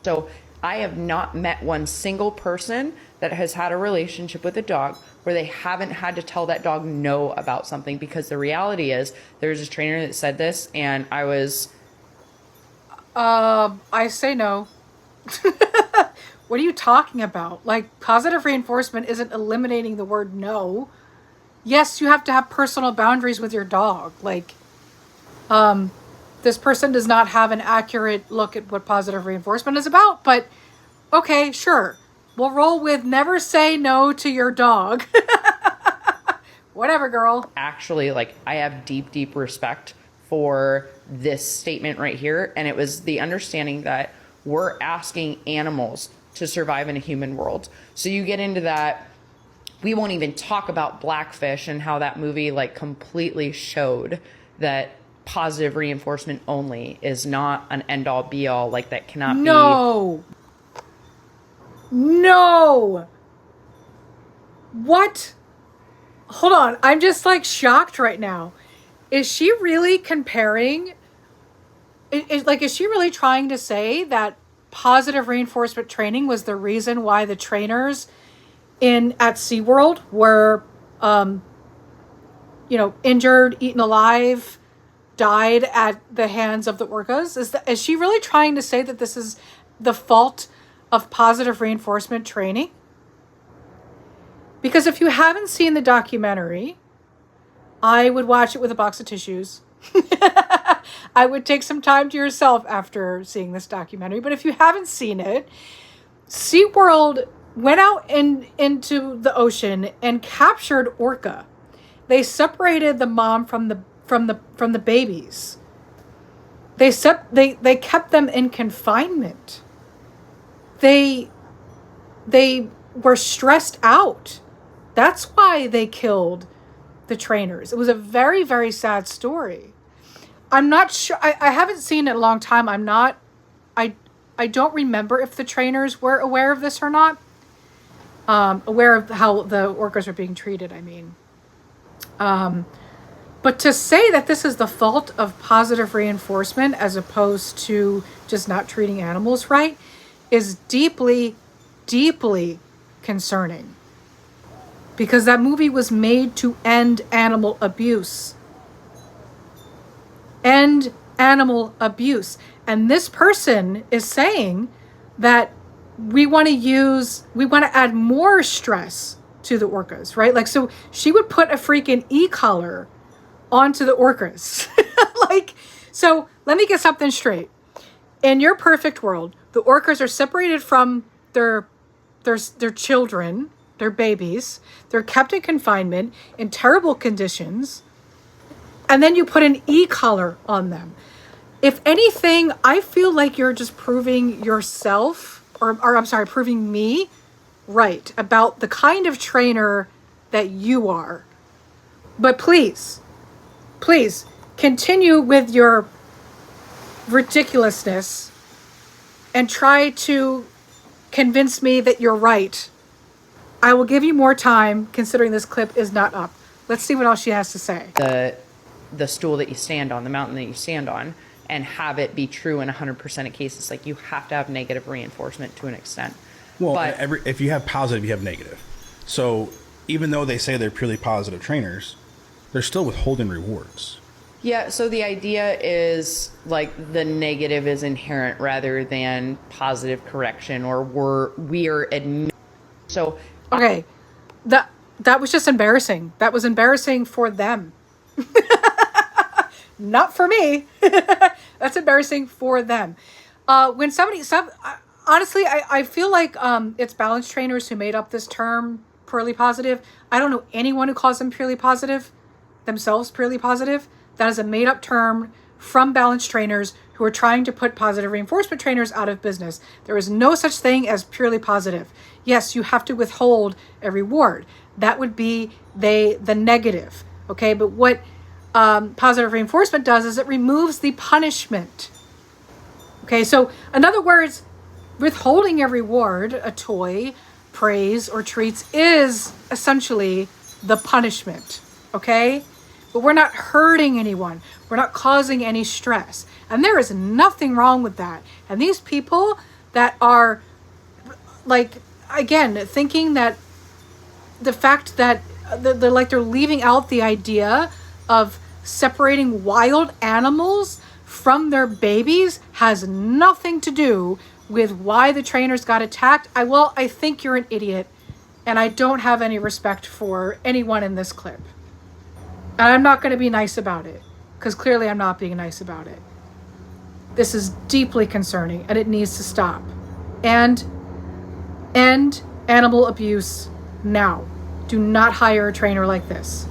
So I have not met one single person that has had a relationship with a dog where they haven't had to tell that dog no about something, because the reality is there's a trainer that said this and I was... I say no. What are you talking about? Like, positive reinforcement isn't eliminating the word no. Yes, you have to have personal boundaries with your dog. Like, this person does not have an accurate look at what positive reinforcement is about, but okay, sure. We'll roll with never say no to your dog. Whatever, girl. Actually, like, I have deep, deep respect for this statement right here. And it was the understanding that we're asking animals to survive in a human world. So you get into that. We won't even talk about Blackfish and how that movie like completely showed that positive reinforcement only is not an end all be all. Like, that cannot be. No. What? Hold on. I'm just like shocked right now. Is she really comparing? Is she really trying to say that positive reinforcement training was the reason why the trainers at SeaWorld were, injured, eaten alive, died at the hands of the orcas? Is she really trying to say that this is the fault of positive reinforcement training? Because if you haven't seen the documentary, I would watch it with a box of tissues. I would take some time to yourself after seeing this documentary. But if you haven't seen it, SeaWorld went out into the ocean and captured orca. They separated the mom from the babies. They kept them in confinement. They were stressed out. That's why they killed the trainers. It was a very, very sad story. I'm not sure. I haven't seen it in a long time. I don't remember if the trainers were aware of this or not. Aware of how the orcas are being treated, I mean. But to say that this is the fault of positive reinforcement as opposed to just not treating animals right is deeply, deeply concerning. Because that movie was made to end animal abuse. End animal abuse. And this person is saying that we want to add more stress to the orcas, right? Like, so she would put a freaking e-collar onto the orcas. Like, so let me get something straight. In your perfect world, the orcas are separated from their children, their babies. They're kept in confinement in terrible conditions. And then you put an e-collar on them. If anything, I feel like you're just proving yourself, proving me right about the kind of trainer that you are. But please continue with your ridiculousness and try to convince me that you're right. I will give you more time, considering this clip is not up. Let's see what else she has to say. The stool that you stand on, the mountain that you stand on, and have it be true in 100% of cases. Like, you have to have negative reinforcement to an extent. Well, but if you have positive, you have negative. So even though they say they're purely positive trainers, they're still withholding rewards. yeah, so the idea is like the negative is inherent rather than positive correction, or we're admitting. So Okay, that was just embarrassing. That was embarrassing for them. Not for me. That's embarrassing for them. Honestly, I feel like it's balance trainers who made up this term, purely positive. I don't know anyone who calls them purely positive, themselves purely positive. That is a made up term from balance trainers who are trying to put positive reinforcement trainers out of business. There is no such thing as purely positive. Yes, you have to withhold a reward. That would be the negative. Okay, but what positive reinforcement does is it removes the punishment. Okay, so in other words, withholding a reward, a toy, praise, or treats is essentially the punishment. Okay, but we're not hurting anyone. We're not causing any stress. And there is nothing wrong with that. And these people that are like, again, thinking that the fact that they're leaving out the idea of separating wild animals from their babies has nothing to do with why the trainers got attacked. I think you're an idiot, and I don't have any respect for anyone in this clip. And I'm not going to be nice about it, because clearly I'm not being nice about it. This is deeply concerning, and it needs to stop. And end animal abuse now. Do not hire a trainer like this.